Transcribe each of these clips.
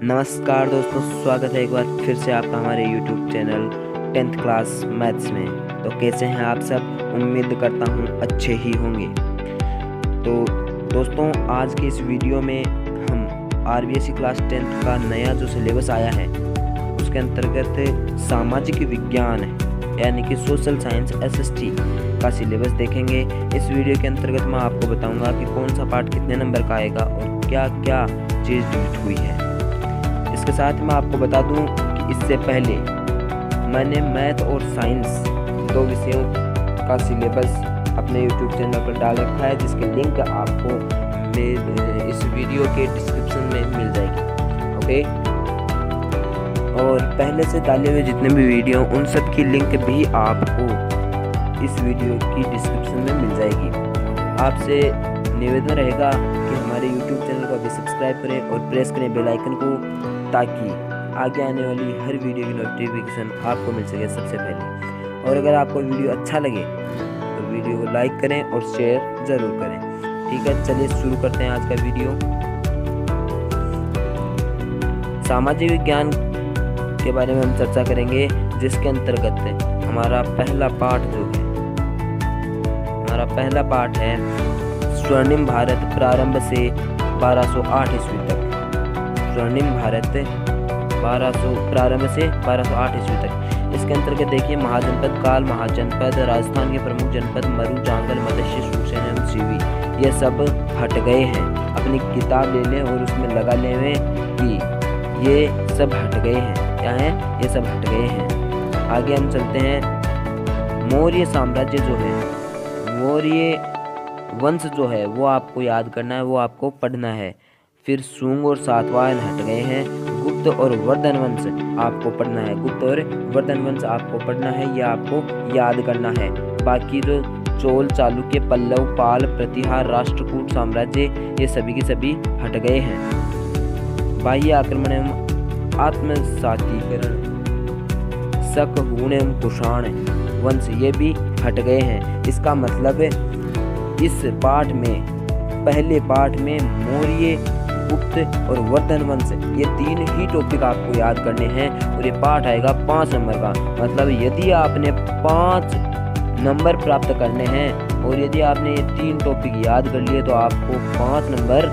नमस्कार दोस्तों, स्वागत है एक बार फिर से आपका हमारे YouTube channel 10th class maths में। तो कैसे हैं आप सब? उम्मीद करता हूं अच्छे ही होंगे। तो दोस्तों, आज के इस वीडियो में हम RBSE क्लास 10th का नया जो सिलेबस आया है उसके अंतर्गत सामाजिक विज्ञान यानी कि सोशल साइंस SST का सिलेबस देखेंगे। इस वीडियो के अंतर्गत मैं आपको बताऊंगा कि कौन सा पार्ट कितने नंबर का आएगा और क्या क्या चीज़ डिलीट हुई है। इसके साथ मैं आपको बता दूं कि इससे पहले मैंने मैथ और साइंस दो विषयों का सिलेबस अपने YouTube चैनल पर डाल रखा है, जिसके लिंक आपको इस वीडियो के डिस्क्रिप्शन में मिल जाएगी। ओके, और पहले से डाले हुए जितने भी वीडियो उन सब की लिंक भी आपको इस वीडियो की डिस्क्रिप्शन में मिल जाएगी। आपसे निवेदन रहेगा कि हमारे YouTube चैनल को अभी सब्सक्राइब करें और प्रेस करें बेल आइकन को, ताकि आगे आने वाली हर वीडियो की नोटिफिकेशन आपको मिल सके सबसे पहले। और अगर आपको वीडियो अच्छा लगे तो वीडियो को लाइक करें और शेयर ज़रूर करें। ठीक है, चलिए शुरू करते हैं आज का वीडियो। सामाजिक विज्ञान के बारे में हम चर्चा करेंगे, जिसके अंतर्गत हमारा पहला पार्ट है स्वर्णिम भारत प्रारंभ से 1208 ईस्वी तक। स्वर्णिम भारत प्रारंभ से 1208 ईस्वी तक। इसके अंतर्गत देखिए, महाजनपद काल, महाजनपद, राजस्थान के प्रमुख जनपद मरु, जांगल, मत्स्य, सुरसेन एवं सीवी, ये सब हट गए हैं। अपनी किताब ले लें और उसमें लगा लें कि ये सब हट गए हैं। क्या है? ये सब हट गए हैं। आगे हम चलते हैं। मौर्य साम्राज्य जो है, मौर्य वंश जो है वो आपको याद करना है, वो आपको पढ़ना है। फिर शुंग और सातवाहन हट गए हैं। गुप्त और वर्धन वंश आपको पढ़ना है, गुप्त और वर्धन वंश आपको पढ़ना है, यह आपको याद करना है। बाकी जो चोल, चालुक्य, पल्लव, पाल, प्रतिहार, राष्ट्रकूट साम्राज्य, ये सभी के सभी हट गए हैं। बाह्य आक्रमण एवं आत्मसातीकरण, शक, हूण एवं कुषाण वंश, ये भी हट गए हैं। इसका मतलब इस पाठ में, पहले पाठ में मौर्य, गुप्त और वर्धन वंश, ये तीन ही टॉपिक आपको याद करने हैं और ये पाठ आएगा 5 नंबर का। मतलब यदि आपने 5 नंबर प्राप्त करने हैं और यदि आपने ये 3 टॉपिक याद कर लिए तो आपको 5 नंबर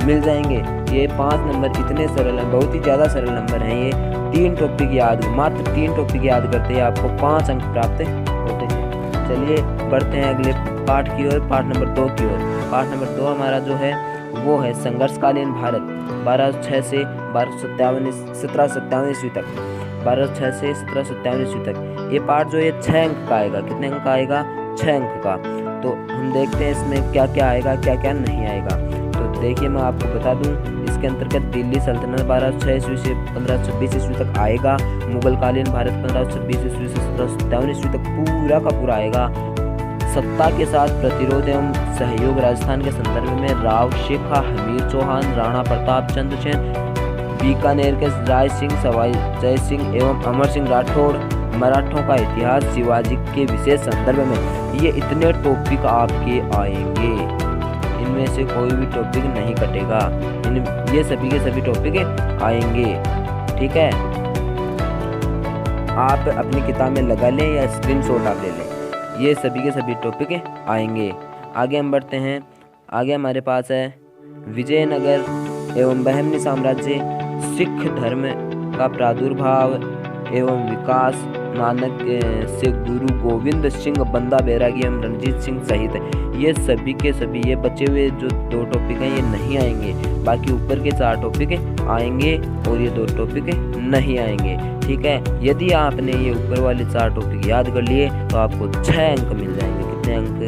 मिल जाएंगे। ये 5 नंबर इतने सरल हैं, बहुत ही ज़्यादा सरल नंबर हैं ये। 3 टॉपिक याद, मात्र 3 टॉपिक याद करते हैं आपको 5 अंक प्राप्त होते हैं। चलिए बढ़ते हैं अगले पाठ की ओर, पाठ नंबर 2 की ओर। पाठ नंबर 2 हमारा जो है वो है संघर्षकालीन भारत 1206 से 1757 ईस्वी तक। 1206 से 1757 ईस्वी तक ये पाठ जो है 6 अंक का आएगा। कितने अंक का आएगा? 6 अंक का। तो हम देखते हैं इसमें क्या क्या आएगा, क्या क्या नहीं आएगा। तो देखिए, मैं आपको बता दूं, इसके अंतर्गत दिल्ली सल्तनत 1206 ईस्वी से 1526 ईस्वी तक आएगा। मुगलकालीन भारत 1526 ईस्वी से 1757 ईस्वी तक पूरा का पूरा आएगा। सत्ता के साथ प्रतिरोध एवं सहयोग राजस्थान के संदर्भ में राव शेखा, हमीर चौहान, राणा प्रताप चंद्र सेन, बीकानेर के राय सिंह, सवाई जय सिंह एवं अमर सिंह राठौड़, मराठों का इतिहास, शिवाजी के विशेष संदर्भ में, ये इतने टॉपिक आपके आएंगे। इनमें से कोई भी टॉपिक नहीं कटेगा, ये सभी के सभी टॉपिक आएंगे। ठीक है, आप अपनी किताब में लगा लें या स्क्रीनशॉट आप ले लें, ये सभी के सभी टॉपिक आएंगे। आगे हम बढ़ते हैं। आगे हमारे पास है विजयनगर एवं बहमनी साम्राज्य, सिख धर्म का प्रादुर्भाव एवं विकास, नानक से गुरु गोविंद सिंह, बंदा बैरागी एवं रणजीत सिंह सहित, ये सभी के सभी, ये बचे हुए जो 2 टॉपिक हैं ये नहीं आएंगे। बाकी ऊपर के 4 टॉपिक आएंगे और ये 2 टॉपिक नहीं आएंगे। ठीक है, यदि आपने ये ऊपर वाले 4 टॉपिक याद कर लिए तो आपको 6 अंक मिल जाएंगे। कितने अंक?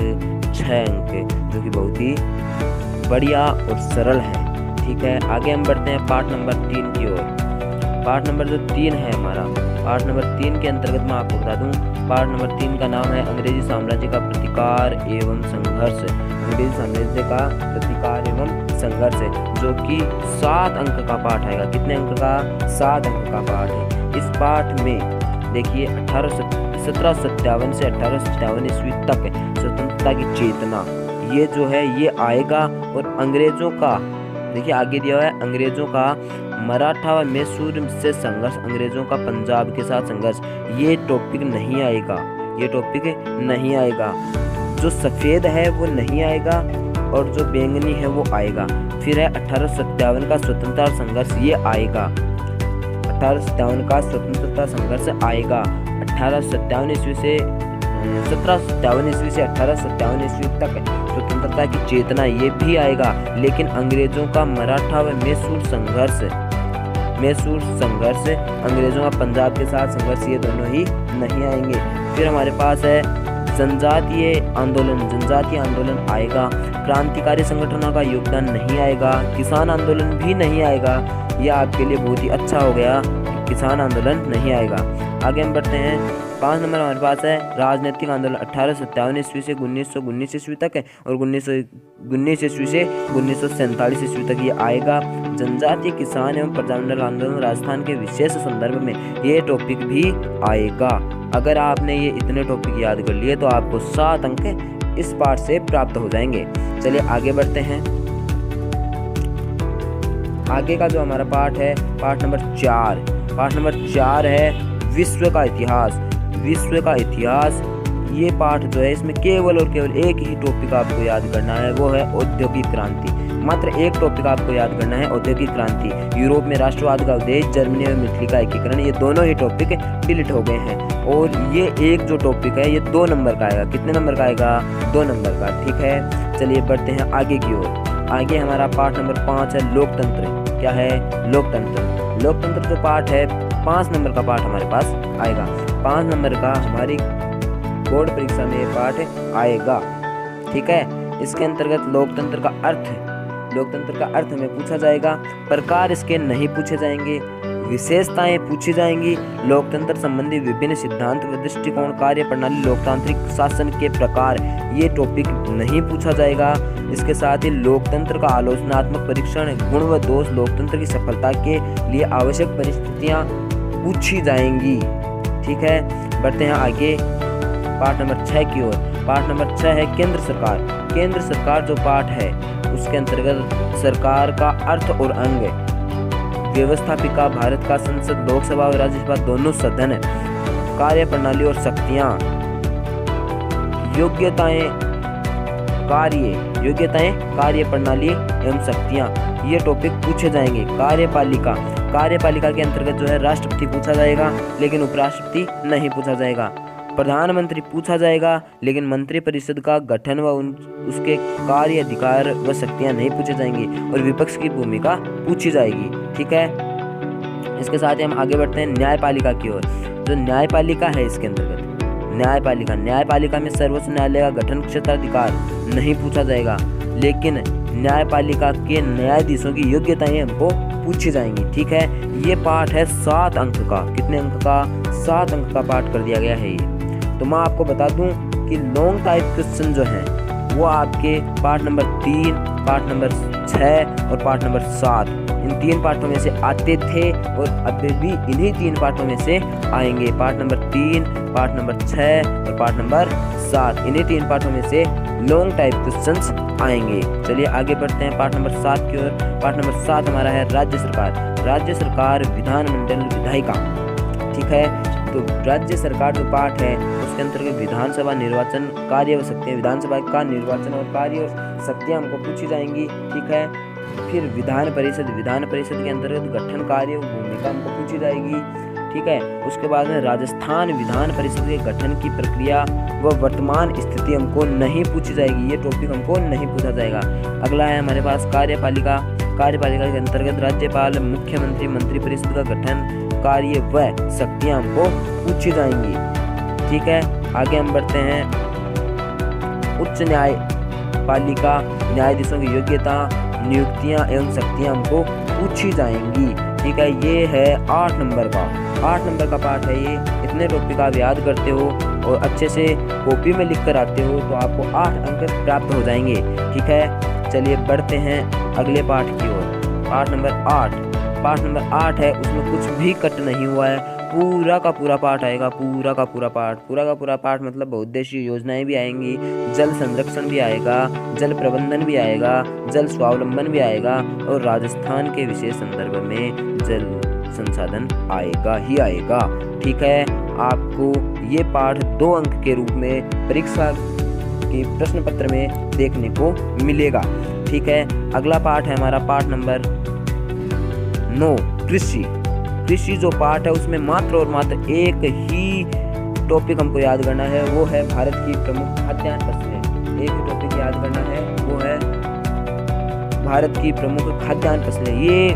6 अंक, जो कि बहुत ही बढ़िया और सरल है। ठीक है, आगे हम बढ़ते हैं पार्ट नंबर 3 की ओर। पार्ट नंबर जो 3 है हमारा, पार्ट नंबर 3 के अंतर्गत मैं आपको बता दूं, पार्ट नंबर 3 का नाम है अंग्रेजी साम्राज्य का प्रतिकार एवं संघर्ष। अंग्रेजी साम्राज्य का प्रतिकार एवं संघर्ष, जो कि 7 अंक का पाठ आएगा। कितने अंक का? 7 अंक का पाठ है। इस पाठ में देखिए 1757 से 1857 ईस्वी तक स्वतंत्रता की चेतना, ये जो है ये आएगा। और अंग्रेजों का देखिए आगे दिया हुआ है, अंग्रेजों का मराठा व मैसूर से संघर्ष, अंग्रेजों का पंजाब के साथ संघर्ष, ये टॉपिक नहीं आएगा, ये टॉपिक नहीं आएगा। जो सफ़ेद है वो नहीं आएगा और जो बैंगनी है वो आएगा। फिर है 1857 का स्वतंत्रता संघर्ष, ये आएगा। 1857 का स्वतंत्रता संघर्ष आएगा। 1857 ईस्वी से 1757 ईस्वी से 1857 ईस्वी तक स्वतंत्रता की चेतना, ये भी आएगा। लेकिन अंग्रेजों का मराठा व मैसूर संघर्ष, अंग्रेजों का पंजाब के साथ संघर्ष, ये दोनों ही नहीं आएंगे। फिर हमारे पास है जनजातीय आंदोलन आएगा। क्रांतिकारी संगठनों का योगदान नहीं आएगा। किसान आंदोलन भी नहीं आएगा। यह आपके लिए बहुत ही अच्छा हो गया, किसान आंदोलन नहीं आएगा। आगे हम बढ़ते हैं। 5 नंबर हमारे पास है राजनीतिक आंदोलन। 1857 ईस्वी से 1919 ईस्वी तक है और 1919 ईस्वी से 1947 ईस्वी तक ये आएगा। जनजातीय किसान एवं प्रजामंडल आंदोलन राजस्थान के विशेष संदर्भ में, ये टॉपिक भी आएगा। अगर आपने ये इतने टॉपिक याद कर लिए तो आपको 7 अंक इस पार्ट से प्राप्त हो जाएंगे। चलिए आगे बढ़ते हैं। आगे का जो हमारा पार्ट है, पार्ट नंबर 4 है विश्व का इतिहास। ये पार्ट जो है, इसमें केवल और केवल एक ही टॉपिक आपको याद करना है, वो है औद्योगिक क्रांति। मात्र एक टॉपिक आपको याद करना है, औद्योगिक क्रांति। यूरोप में राष्ट्रवाद का उदय, जर्मनी में मिलिट्री का एकीकरण, ये दोनों ही टॉपिक डिलीट हो गए हैं। और ये एक जो टॉपिक है, ये 2 नंबर का आएगा। कितने नंबर का आएगा? 2 नंबर का। ठीक है, चलिए बढ़ते हैं आगे की ओर। आगे हमारा पार्ट नंबर 5 है लोकतंत्र। क्या है? लोकतंत्र जो पार्ट है, 5 नंबर का पार्ट हमारे पास आएगा। 5 नंबर का हमारी बोर्ड परीक्षा में ये पार्ट आएगा। ठीक है, इसके अंतर्गत लोकतंत्र का अर्थ हमें पूछा जाएगा। प्रकार इसके नहीं पूछे जाएंगे, विशेषताएं पूछी जाएंगी। लोकतंत्र संबंधी विभिन्न सिद्धांत व दृष्टिकोण, कार्य प्रणाली, लोकतांत्रिक शासन के प्रकार, ये टॉपिक नहीं पूछा जाएगा। इसके साथ ही लोकतंत्र का आलोचनात्मक परीक्षण, गुण व दोष, लोकतंत्र की सफलता के लिए आवश्यक परिस्थितियां पूछी जाएंगी। ठीक है, बढ़ते हैं आगे पार्ट नंबर 6 की ओर। पार्ट नंबर 6 है केंद्र सरकार जो पार्ट है, उसके अंतर्गत सरकार का अर्थ और अंग, व्यवस्थापिका, भारत का संसद, लोकसभा और राज्यसभा दोनों सदन, कार्य प्रणाली और शक्तियां, योग्यताएं, कार्य प्रणाली एवं शक्तियां, ये टॉपिक पूछे जाएंगे। कार्यपालिका के अंतर्गत जो है राष्ट्रपति पूछा जाएगा, लेकिन उपराष्ट्रपति नहीं पूछा जाएगा। प्रधानमंत्री पूछा जाएगा, लेकिन मंत्रिपरिषद का गठन व उसके कार्य, अधिकार व शक्तियां नहीं पूछे जाएंगी। और विपक्ष की भूमिका पूछी जाएगी। ठीक है, इसके साथ ही हम आगे बढ़ते हैं न्यायपालिका की ओर। जो न्यायपालिका है, इसके अंतर्गत न्यायपालिका में सर्वोच्च न्यायालय का गठन, क्षेत्राधिकार नहीं पूछा जाएगा, लेकिन न्यायपालिका के न्यायाधीशों की योग्यताएं हमको पूछी जाएंगी। ठीक है, ये पार्ट है 7 अंक का। कितने अंक का? 7 अंक का पार्ट कर दिया गया है ये। तो मैं आपको बता दूं कि लॉन्ग टाइप क्वेश्चन जो हैं वो आपके पार्ट नंबर 3, पार्ट नंबर 6 और पार्ट नंबर 7, इन 3 पार्टों में से आते थे और अभी भी इन्हीं 3 पार्टों में से आएंगे। पार्ट नंबर 3, पार्ट नंबर 6 और पार्ट नंबर 7, इन्हीं 3 पार्टों में से लॉन्ग टाइप क्वेश्चंस आएंगे। चलिए आगे बढ़ते हैं पार्ट नंबर 7 की ओर। पार्ट नंबर 7 हमारा है राज्य सरकार, विधानमंडल, विधायिका। ठीक है, तो राज्य सरकार जो पार्ट है, उसके अंतर्गत विधानसभा, निर्वाचन, कार्य हो सकते हैं। विधानसभा का निर्वाचन और कार्य और शक्तियां हमको पूछी जाएंगी। ठीक है, फिर विधान परिषद के अंतर्गत गठन, कार्य और भूमिका हमको पूछी जाएगी। ठीक है, उसके बाद में राजस्थान विधान परिषद के गठन की प्रक्रिया व वर्तमान स्थिति हमको नहीं पूछी जाएगी। ये टॉपिक हमको नहीं पूछा जाएगा। अगला है हमारे पास कार्यपालिका के अंतर्गत राज्यपाल, मुख्यमंत्री, मंत्रिपरिषद का गठन, कार्य व शक्तियां हमको पूछी जाएंगी। ठीक है, आगे हम बढ़ते हैं। उच्च न्यायपालिका, न्यायाधीशों की योग्यता, नियुक्तियां एवं शक्तियां हमको पूछी जाएंगी। ठीक है, ये है 8 नंबर का पार्ट है ये। इतने टॉपिक आप याद करते हो और अच्छे से कॉपी में लिख कर आते हो तो आपको 8 अंक प्राप्त हो जाएंगे। ठीक है, चलिए बढ़ते हैं अगले पार्ट की ओर। पार्ट नंबर 8 है, उसमें कुछ भी कट नहीं हुआ है। पूरा का पूरा पाठ आएगा, पूरा का पूरा पाठ मतलब बहुउद्देशीय योजनाएं भी आएंगी, जल संरक्षण भी आएगा, जल प्रबंधन भी आएगा, जल स्वावलंबन भी आएगा और राजस्थान के विशेष संदर्भ में जल संसाधन आएगा ही आएगा। ठीक है, आपको ये पाठ 2 अंक के रूप में परीक्षा के प्रश्न पत्र में देखने को मिलेगा। ठीक है, अगला पाठ है हमारा पाठ नंबर 9 कृषि। कृषि जो पाठ है उसमें मात्र और मात्र एक ही टॉपिक हमको याद करना है, वो है भारत की प्रमुख खाद्यान्न फसलें। एक ही टॉपिक याद करना है, वो है भारत की प्रमुख खाद्यान्न फसलें। ये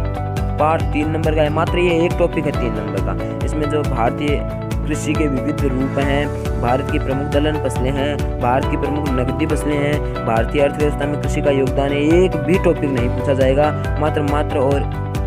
पाठ 3 नंबर का है, मात्र ये एक टॉपिक है 3 नंबर का। इसमें जो भारतीय कृषि के विविध रूप हैं, भारत की प्रमुख दलहन फसलें हैं, भारत की प्रमुख नकदी फसलें हैं, भारतीय अर्थव्यवस्था में कृषि का योगदान है, एक भी टॉपिक नहीं पूछा जाएगा।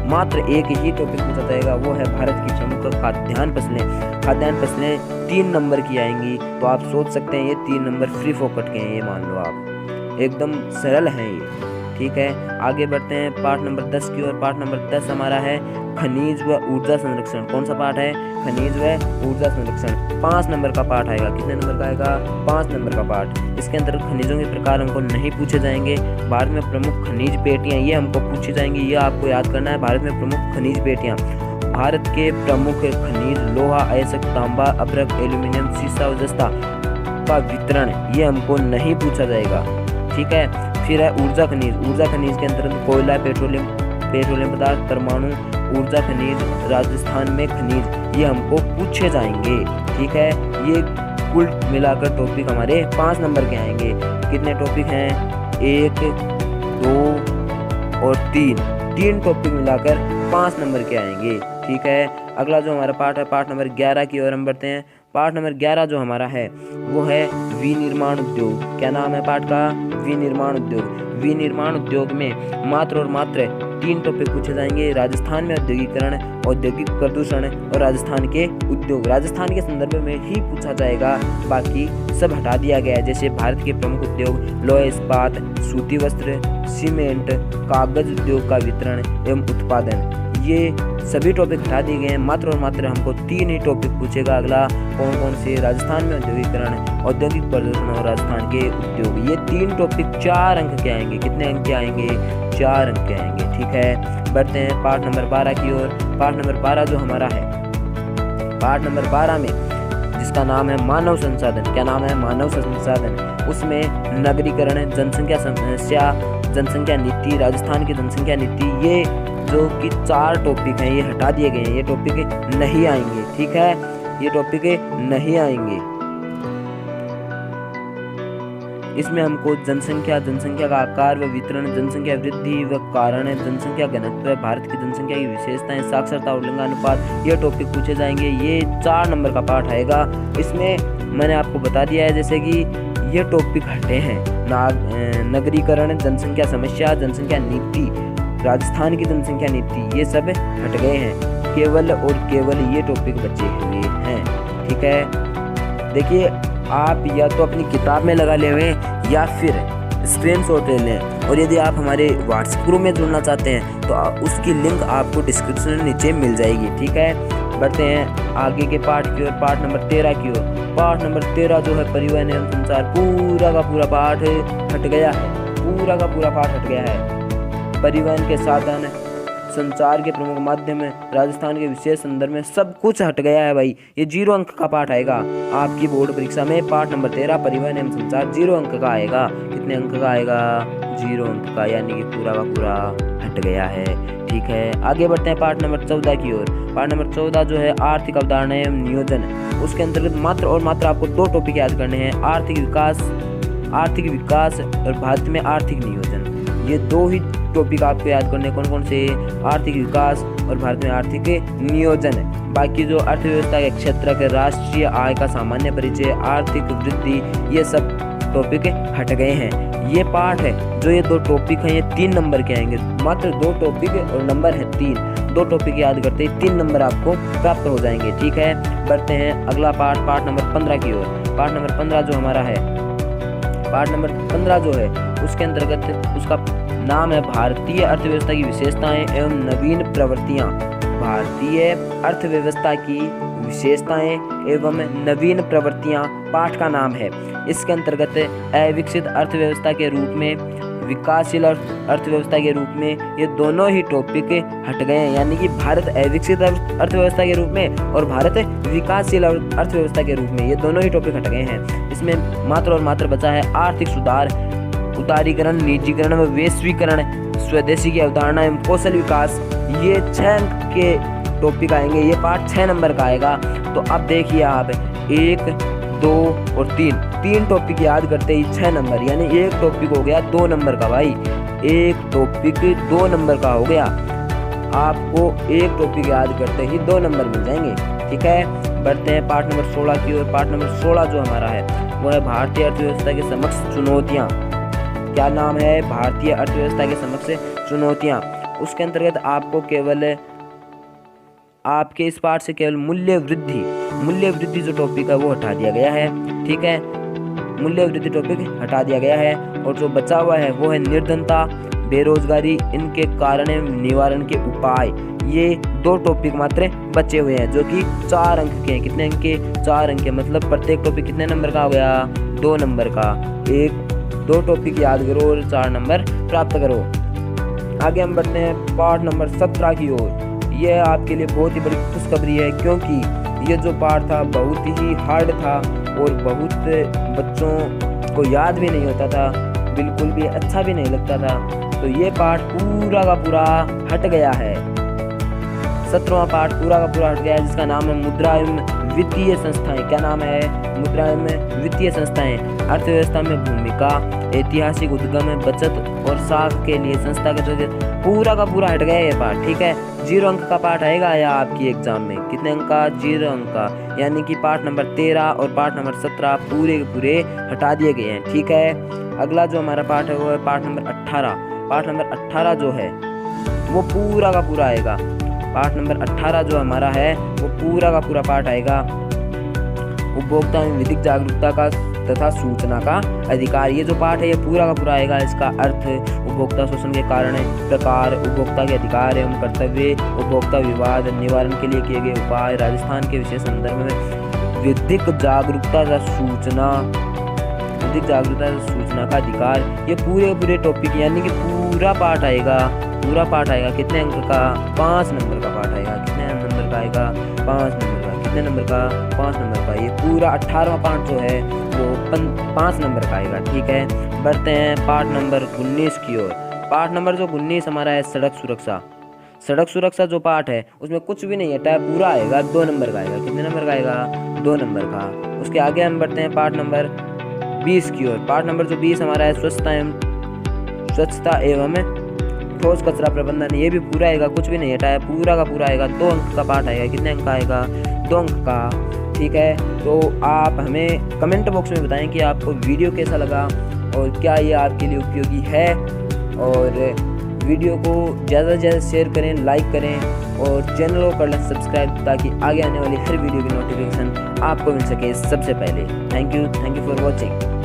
मात्र एक ही टॉपिक पूछा जाएगा, वो है भारत की प्रमुख खाद्यान्न फसलें। खाद्यान्न फसलें 3 नंबर की आएंगी, तो आप सोच सकते हैं ये 3 नंबर फ्री फोकट के हैं, ये मान लो आप, एकदम सरल हैं ये। ठीक है, आगे बढ़ते हैं पाठ नंबर 10 की ओर। पाठ नंबर 10 हमारा है खनिज व ऊर्जा संरक्षण। कौन सा पाठ है? खनिज व ऊर्जा संरक्षण। 5 नंबर का पाठ आएगा। कितने नंबर का आएगा? 5 नंबर का पाठ। इसके अंतर्गत खनिजों के प्रकार हमको नहीं पूछे जाएंगे। भारत में प्रमुख खनिज पेटियां, ये हमको पूछी जाएंगी, ये आपको याद करना है। भारत में प्रमुख खनिज पेटियां, भारत के प्रमुख खनिज लोहा, अयस्क, तांबा, अभ्रक, एल्यूमिनियम, सीसा और जस्ता का वितरण, ये हमको नहीं पूछा जाएगा। ठीक है, फिर है ऊर्जा खनिज। ऊर्जा खनिज के अंतर्गत कोयला, पेट्रोलियम पदार्थ, परमाणु ऊर्जा खनिज, राजस्थान में खनिज, ये हमको पूछे जाएंगे। ठीक है, ये कुल मिलाकर टॉपिक हमारे 5 नंबर के आएंगे। कितने टॉपिक हैं? 1, 2 और 3 टॉपिक मिलाकर 5 नंबर के आएंगे। ठीक है, अगला जो हमारा पाठ है पाठ नंबर 11 की ओर हम बढ़ते हैं। पाठ नंबर 11 जो हमारा है वो है विनिर्माण उद्योग। क्या नाम है पाठ का? विनिर्माण उद्योग। विनिर्माण उद्योग में मात्र और मात्र 3 टॉपिक पूछे जाएंगे। राजस्थान में औद्योगिकरण, औद्योगिक प्रदूषण और राजस्थान के उद्योग। राजस्थान के संदर्भ में ही पूछा जाएगा, बाकी सब हटा दिया गया है। जैसे भारत के प्रमुख उद्योग लोहा इस्पात, सूती वस्त्र, सीमेंट, कागज उद्योग का वितरण एवं उत्पादन, ये सभी टॉपिक हटा दिए गए हैं। मात्र और मात्र हमको 3 ही टॉपिक पूछेगा। अगला कौन कौन से? राजस्थान में औद्योगिकरण, औद्योगिक प्रदूषण और राजस्थान के उद्योग। ये 3 टॉपिक 4 अंक के आएंगे। कितने अंक के आएंगे? 4 अंक के आएंगे। ठीक है, बढ़ते हैं पाठ नंबर 12 की ओर। पाठ नंबर 12 जो हमारा है, पाठ नंबर 12 में जिसका नाम है मानव संसाधन। क्या नाम है? मानव संसाधन। उसमें नगरीकरण, जनसंख्या समस्या, जनसंख्या नीति, राजस्थान की जनसंख्या नीति, ये जो कि 4 टॉपिक हैं, ये हटा दिए गए हैं। ये टॉपिक नहीं आएंगे। ठीक है, ये टॉपिक नहीं आएंगे। इसमें हमको जनसंख्या का आकार व वितरण, जनसंख्या वृद्धि व कारण, जनसंख्या घनत्व, भारत की जनसंख्या की विशेषताएं, साक्षरता और लिंगानुपात, ये टॉपिक पूछे जाएंगे। ये 4 नंबर का पाठ आएगा। इसमें मैंने आपको बता दिया है जैसे कि ये टॉपिक हटे हैं। नगरीकरण, जनसंख्या समस्या, जनसंख्या नीति, राजस्थान की जनसंख्या नीति, ये सब हट गए हैं। केवल और केवल ये टॉपिक बचे हुए हैं। ठीक है, देखिए आप या तो अपनी किताब में लगा ले हुए या फिर स्क्रीनशॉट ले लें, और यदि आप हमारे व्हाट्सएप ग्रुप में जुड़ना चाहते हैं तो उसकी लिंक आपको डिस्क्रिप्शन में नीचे मिल जाएगी। ठीक है, बढ़ते हैं आगे के पाठ की ओर। पाठ नंबर 13 की ओर। पाठ नंबर 13 जो है परिवहन एवं संचार, पूरा का पूरा पाठ हट गया है। पूरा का पूरा पाठ हट गया है। परिवहन के साधन, संचार के प्रमुख माध्यम, राजस्थान के विशेष संदर्भ में सब कुछ हट गया है भाई। ये 0 अंक का पाठ आएगा आपकी बोर्ड परीक्षा में। पाठ नंबर 13 परिवहन एवं संचार 0 अंक का आएगा। कितने अंक का आएगा? 0 अंक का, यानी कि पूरा का पूरा हट गया है। ठीक है, आगे बढ़ते हैं पाठ नंबर 14 की ओर। पाठ नंबर 14 जो है आर्थिक अवधारणा एवं नियोजन। उसके अंतर्गत मात्र और मात्र आपको 2 टॉपिक याद करने हैं। आर्थिक विकास और भारत में आर्थिक नियोजन। ये 2 ही टॉपिक आपको याद करने। कौन कौन से? आर्थिक विकास और भारत में आर्थिक नियोजन। बाकी जो अर्थव्यवस्था के क्षेत्र के राष्ट्रीय आय का सामान्य परिचय, आर्थिक वृद्धि, ये सब टॉपिक हट गए हैं। ये पाठ है जो ये 2 टॉपिक हैं, ये 3 नंबर के आएंगे। मात्र 2 टॉपिक और नंबर है 3। 2 टॉपिक याद करते ही 3 नंबर आपको प्राप्त हो जाएंगे। ठीक है, बढ़ते हैं अगला पाठ, पाठ नंबर 15 की ओर। पाठ नंबर 15 जो हमारा है, पाठ नंबर 15 जो है उसके अंतर्गत उसका नाम है भारतीय अर्थव्यवस्था की विशेषताएं एवं नवीन प्रवृत्तियां। भारतीय अर्थव्यवस्था की विशेषताएं एवं नवीन प्रवृत्तियां पाठ का नाम है। इसके अंतर्गत अविकसित अर्थव्यवस्था के रूप में, विकासशील अर्थव्यवस्था के रूप में ये दोनों ही टॉपिक हट गए हैं, यानी कि भारत अविकसित अर्थव्यवस्था के रूप में और भारत विकासशील अर्थव्यवस्था के रूप में ये दोनों ही टॉपिक हट गए हैं। इसमें मात्र और मात्र बचा है आर्थिक सुधार, उदारीकरण, निजीकरण व वैश्वीकरण, स्वदेशी की अवधारणा एवं कौशल विकास। ये 6 अंक के टॉपिक आएंगे, ये पार्ट 6 नंबर का आएगा। तो अब देखिए आप 1, 2 और 3 टॉपिक याद करते ही 6 नंबर, यानी एक टॉपिक हो गया 2 नंबर का भाई, एक टॉपिक 2 नंबर का हो गया। आपको एक टॉपिक याद करते ही 2 नंबर मिल जाएंगे, ठीक है। बढ़ते हैं पार्ट नंबर 16 की ओर। पार्ट नंबर 16 जो हमारा है वो है भारतीय अर्थव्यवस्था के समक्ष चुनौतियाँ। क्या नाम है? भारतीय अर्थव्यवस्था के समक्ष चुनौतियाँ। उसके अंतर्गत आपको केवल आपके इस पार्ट से केवल मूल्य वृद्धि जो टॉपिक है वो हटा दिया गया है, ठीक है। मूल्य वृद्धि टॉपिक हटा दिया गया है और जो बचा हुआ है वो है निर्धनता, बेरोजगारी, इनके कारण निवारण के उपाय। ये 2 टॉपिक मात्र बचे हुए हैं जो कि 4 अंक के हैं। कितने अंक के? 4 अंक के, मतलब प्रत्येक टॉपिक कितने नंबर का हो गया? 2 नंबर का। 2 टॉपिक याद करो और 4 नंबर प्राप्त करो। आगे हम बढ़ते हैं पार्ट नंबर 17 की ओर। यह आपके लिए बहुत ही बड़ी खुशखबरी है, क्योंकि ये जो पार्ट था बहुत ही हार्ड था और बहुत बच्चों को याद भी नहीं होता था, बिल्कुल भी अच्छा भी नहीं लगता था। तो ये पार्ट पूरा का पूरा हट गया है। 17वां पार्ट पूरा का पूरा हट गया है, जिसका नाम है मुद्रा एवं वित्तीय संस्थाएं। क्या नाम है? मुद्रा एवं वित्तीय संस्थाएं। अर्थव्यवस्था में भूमिका, ऐतिहासिक उद्गम, बचत और साख के लिए संस्था के पूरा का पूरा हट गया ये पार्ट, ठीक है। 0 अंक का पार्ट आएगा या आपकी एग्जाम में? कितने अंक का? 0 अंक का, यानी कि पार्ट नंबर 13 और पार्ट नंबर 17 पूरे के पूरे हटा दिए गए हैं, ठीक है। अगला जो हमारा पार्ट है वो है पार्ट नंबर 18। पार्ट नंबर 18 जो है वो पूरा का पूरा आएगा। पार्ट नंबर 18 जो हमारा है वो पूरा का पूरा पार्ट आएगा। उपभोक्ता में विधिक जागरूकता का तथा सूचना का अधिकार। ये जो पार्ट है ये पूरा का पूरा आएगा। इसका अर्थ, उपभोक्ता शोषण के कारण, प्रकार, उपभोक्ता के अधिकार एवं कर्तव्य, उपभोक्ता विवाद निवारण के लिए किए गए उपाय, राजस्थान के विशेष संदर्भ में विधिक जागरूकता का सूचना का अधिकार। ये पूरे टॉपिक यानी कि पूरा पार्ट आएगा। कितने अंक का? 5 नंबर का पार्ट आएगा। कितने नंबर का आएगा? 5 नंबर का। कितने नंबर का? 5 नंबर का। ये पूरा 18वां पार्ट जो है वो 5 नंबर का आएगा, ठीक है। बढ़ते हैं पार्ट नंबर 19 की ओर। पार्ट नंबर जो 19 हमारा है सड़क सुरक्षा जो पार्ट है उसमें कुछ भी नहीं हटा है, पूरा आएगा 2 नंबर का आएगा। कितने नंबर का आएगा? 2 नंबर का। उसके आगे हम बढ़ते हैं पार्ट नंबर 20 की ओर। पार्ट नंबर जो 20 हमारा है स्वच्छता एवं ठोस कचरा प्रबंधन। ये भी पूरा आएगा, कुछ भी नहीं हटा है, पूरा का पूरा आएगा। 2 अंक का पार्ट आएगा। कितने अंक का आएगा? 2 अंक का, ठीक है। तो आप हमें कमेंट बॉक्स में बताएं कि आपको वीडियो कैसा लगा और क्या ये आपके लिए उपयोगी है। और वीडियो को ज़्यादा से ज़्यादा शेयर करें, लाइक करें और चैनल को कर लें सब्सक्राइब, ताकि आगे आने वाली हर वीडियो की नोटिफिकेशन आपको मिल सके सबसे पहले। Thank you for watching.